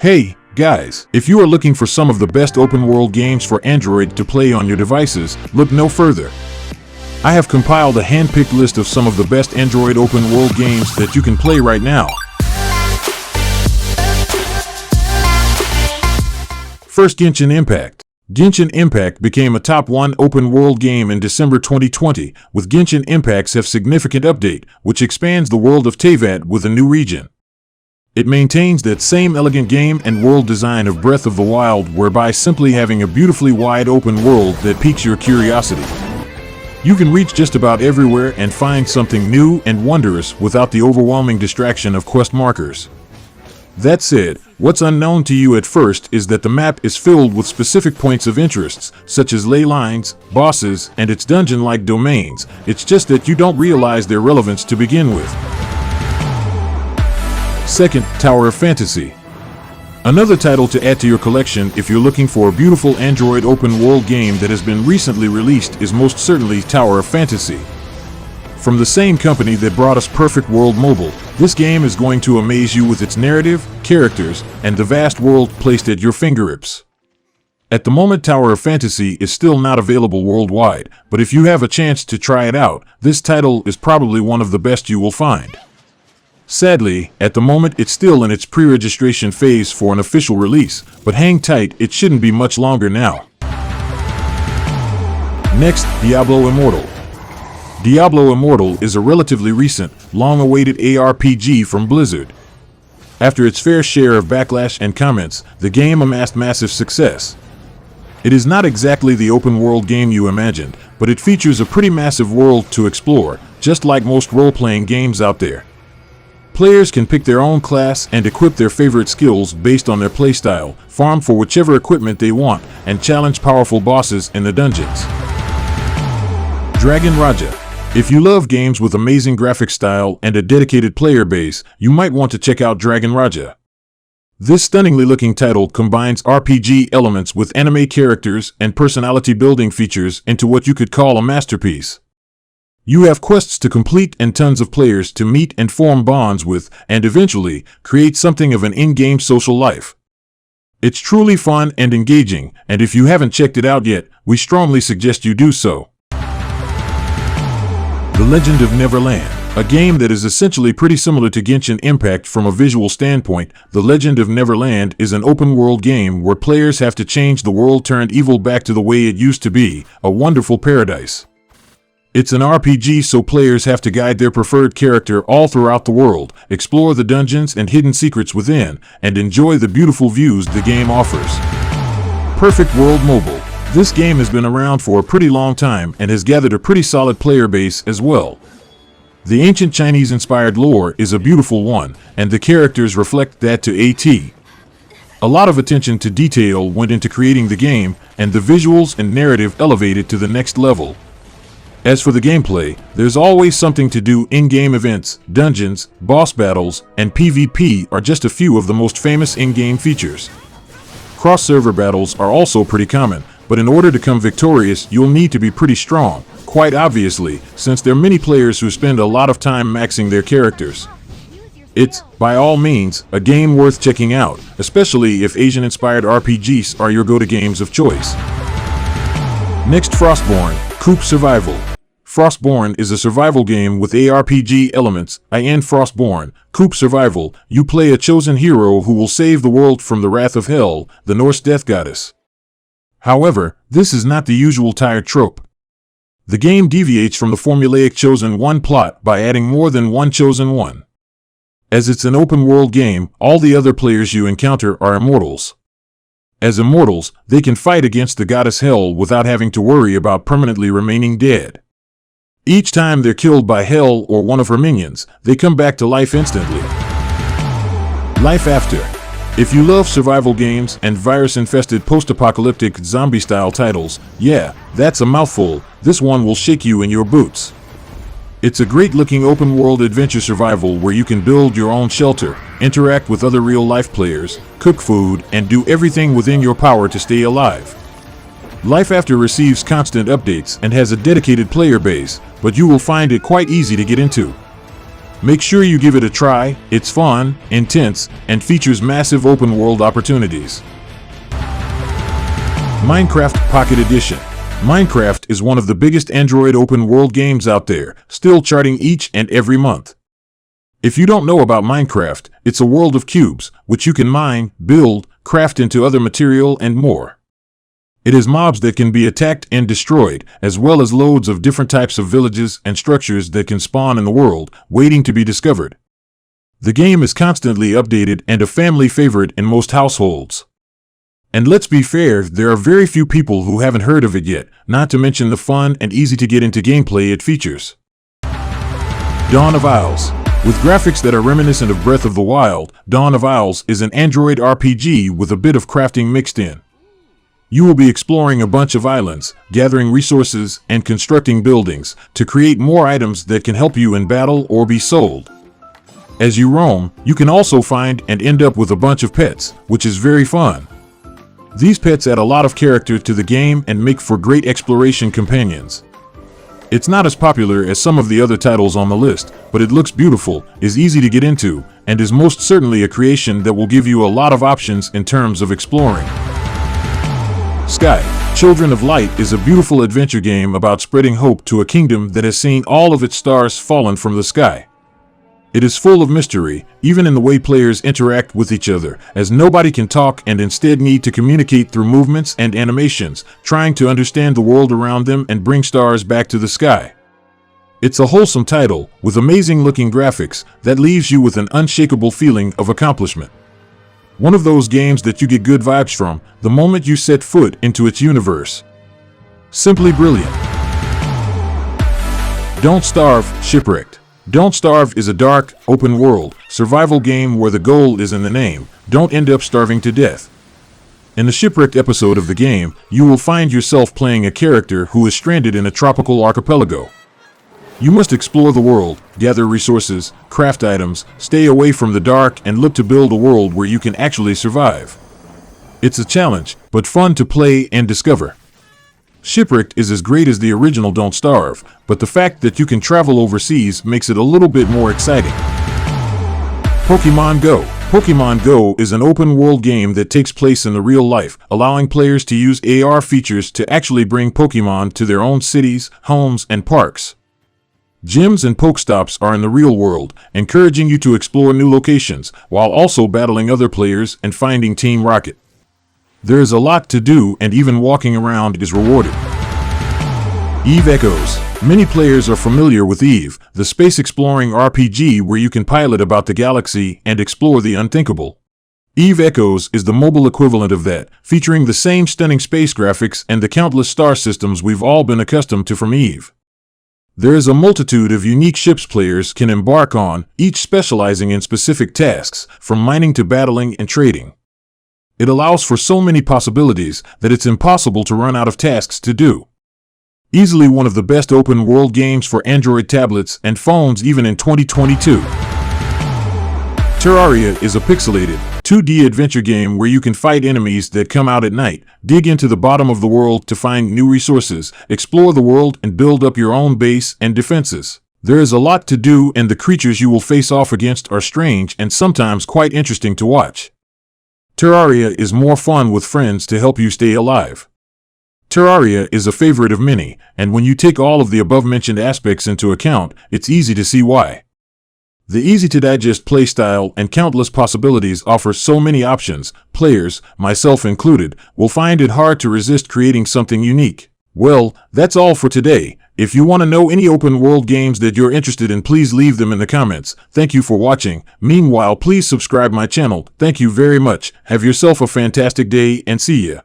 Hey, guys, if you are looking for some of the best open-world games for Android to play on your devices, look no further. I have compiled a hand-picked list of some of the best Android open-world games that you can play right now. First, Genshin Impact. Genshin Impact became a top 1 open-world game in December 2020, with Genshin Impact's significant update, which expands the world of Teyvat with a new region. It maintains that same elegant game and world design of Breath of the Wild, whereby simply having a beautifully wide open world that piques your curiosity. You can reach just about everywhere and find something new and wondrous without the overwhelming distraction of quest markers. That said, what's unknown to you at first is that the map is filled with specific points of interest, such as ley lines, bosses, and its dungeon-like domains. It's just that you don't realize their relevance to begin with. Second, Tower of Fantasy. Another title to add to your collection if you're looking for a beautiful Android open-world game that has been recently released is most certainly Tower of Fantasy. From the same company that brought us Perfect World Mobile, this game is going to amaze you with its narrative, characters, and the vast world placed at your fingertips. At the moment, Tower of Fantasy is still not available worldwide, but if you have a chance to try it out, this title is probably one of the best you will find. Sadly, at the moment it's still in its pre-registration phase for an official release, but hang tight, it shouldn't be much longer now. Next, Diablo Immortal. Diablo Immortal is a relatively recent, long-awaited ARPG from Blizzard. After its fair share of backlash and comments, the game amassed massive success. It is not exactly the open-world game you imagined, but it features a pretty massive world to explore, just like most role-playing games out there. Players can pick their own class and equip their favorite skills based on their playstyle, farm for whichever equipment they want, and challenge powerful bosses in the dungeons. Dragon Raja. If you love games with amazing graphic style and a dedicated player base, you might want to check out Dragon Raja. This stunningly looking title combines RPG elements with anime characters and personality building features into what you could call a masterpiece. You have quests to complete and tons of players to meet and form bonds with, and eventually, create something of an in-game social life. It's truly fun and engaging, and if you haven't checked it out yet, we strongly suggest you do so. The Legend of Neverland. A game that is essentially pretty similar to Genshin Impact from a visual standpoint, The Legend of Neverland is an open-world game where players have to change the world turned evil back to the way it used to be, a wonderful paradise. It's an RPG, so players have to guide their preferred character all throughout the world, explore the dungeons and hidden secrets within, and enjoy the beautiful views the game offers. Perfect World Mobile. This game has been around for a pretty long time and has gathered a pretty solid player base as well. The ancient Chinese-inspired lore is a beautiful one, and the characters reflect that to a T. A lot of attention to detail went into creating the game, and the visuals and narrative elevated to the next level. As for the gameplay, there's always something to do. In-game events, dungeons, boss battles, and PvP are just a few of the most famous in-game features. Cross-server battles are also pretty common, but in order to come victorious, you'll need to be pretty strong, quite obviously, since there are many players who spend a lot of time maxing their characters. It's, by all means, a game worth checking out, especially if Asian-inspired RPGs are your go-to games of choice. Next, Frostborn, Coop Survival. Frostborn is a survival game with ARPG elements. In Frostborn, Coop Survival, you play a chosen hero who will save the world from the wrath of Hel, the Norse death goddess. However, this is not the usual tired trope. The game deviates from the formulaic chosen one plot by adding more than one chosen one. As it's an open-world game, all the other players you encounter are immortals. As immortals, they can fight against the goddess Hel without having to worry about permanently remaining dead. Each time they're killed by Hel or one of her minions, they come back to life instantly. LifeAfter. If you love survival games and virus-infested post-apocalyptic zombie-style titles, yeah, that's a mouthful, this one will shake you in your boots. It's a great-looking open-world adventure survival where you can build your own shelter, interact with other real-life players, cook food, and do everything within your power to stay alive. LifeAfter receives constant updates and has a dedicated player base, but you will find it quite easy to get into. Make sure you give it a try. It's fun, intense, and features massive open-world opportunities. Minecraft Pocket Edition. Minecraft is one of the biggest Android open-world games out there, still charting each and every month. If you don't know about Minecraft, it's a world of cubes, which you can mine, build, craft into other material, and more. It has mobs that can be attacked and destroyed, as well as loads of different types of villages and structures that can spawn in the world, waiting to be discovered. The game is constantly updated and a family favorite in most households. And let's be fair, there are very few people who haven't heard of it yet, not to mention the fun and easy to get into gameplay it features. Dawn of Isles. With graphics that are reminiscent of Breath of the Wild, Dawn of Isles is an Android RPG with a bit of crafting mixed in. You will be exploring a bunch of islands, gathering resources, and constructing buildings to create more items that can help you in battle or be sold. As you roam, you can also find and end up with a bunch of pets, which is very fun. These pets add a lot of character to the game and make for great exploration companions. It's not as popular as some of the other titles on the list, but it looks beautiful, is easy to get into, and is most certainly a creation that will give you a lot of options in terms of exploring. Sky. Children of Light is a beautiful adventure game about spreading hope to a kingdom that has seen all of its stars fallen from the sky. It is full of mystery, even in the way players interact with each other, as nobody can talk and instead need to communicate through movements and animations, trying to understand the world around them and bring stars back to the sky. It's a wholesome title, with amazing-looking graphics, that leaves you with an unshakable feeling of accomplishment. One of those games that you get good vibes from the moment you set foot into its universe. Simply brilliant. Don't Starve, Shipwrecked. Don't Starve is a dark, open-world, survival game where the goal is in the name. Don't end up starving to death. In the Shipwrecked episode of the game, you will find yourself playing a character who is stranded in a tropical archipelago. You must explore the world, gather resources, craft items, stay away from the dark, and look to build a world where you can actually survive. It's a challenge, but fun to play and discover. Shipwrecked is as great as the original Don't Starve, but the fact that you can travel overseas makes it a little bit more exciting. Pokemon Go. Pokemon Go is an open-world game that takes place in the real life, allowing players to use AR features to actually bring Pokemon to their own cities, homes, and parks. Gyms and Pokestops are in the real world, encouraging you to explore new locations, while also battling other players and finding Team Rocket. There is a lot to do, and even walking around is rewarded. Eve Echoes. Many players are familiar with Eve, the space-exploring RPG where you can pilot about the galaxy and explore the unthinkable. Eve Echoes is the mobile equivalent of that, featuring the same stunning space graphics and the countless star systems we've all been accustomed to from Eve. There is a multitude of unique ships players can embark on, each specializing in specific tasks, from mining to battling and trading. It allows for so many possibilities that it's impossible to run out of tasks to do. Easily one of the best open-world games for Android tablets and phones even in 2022. Terraria is a pixelated, 2D adventure game where you can fight enemies that come out at night, dig into the bottom of the world to find new resources, explore the world, and build up your own base and defenses. There is a lot to do, and the creatures you will face off against are strange and sometimes quite interesting to watch. Terraria is more fun with friends to help you stay alive. Terraria is a favorite of many, and when you take all of the above-mentioned aspects into account, it's easy to see why. The easy-to-digest playstyle and countless possibilities offer so many options, players, myself included, will find it hard to resist creating something unique. Well, that's all for today. If you want to know any open-world games that you're interested in, please leave them in the comments. Thank you for watching. Meanwhile, please subscribe my channel. Thank you very much. Have yourself a fantastic day and see ya.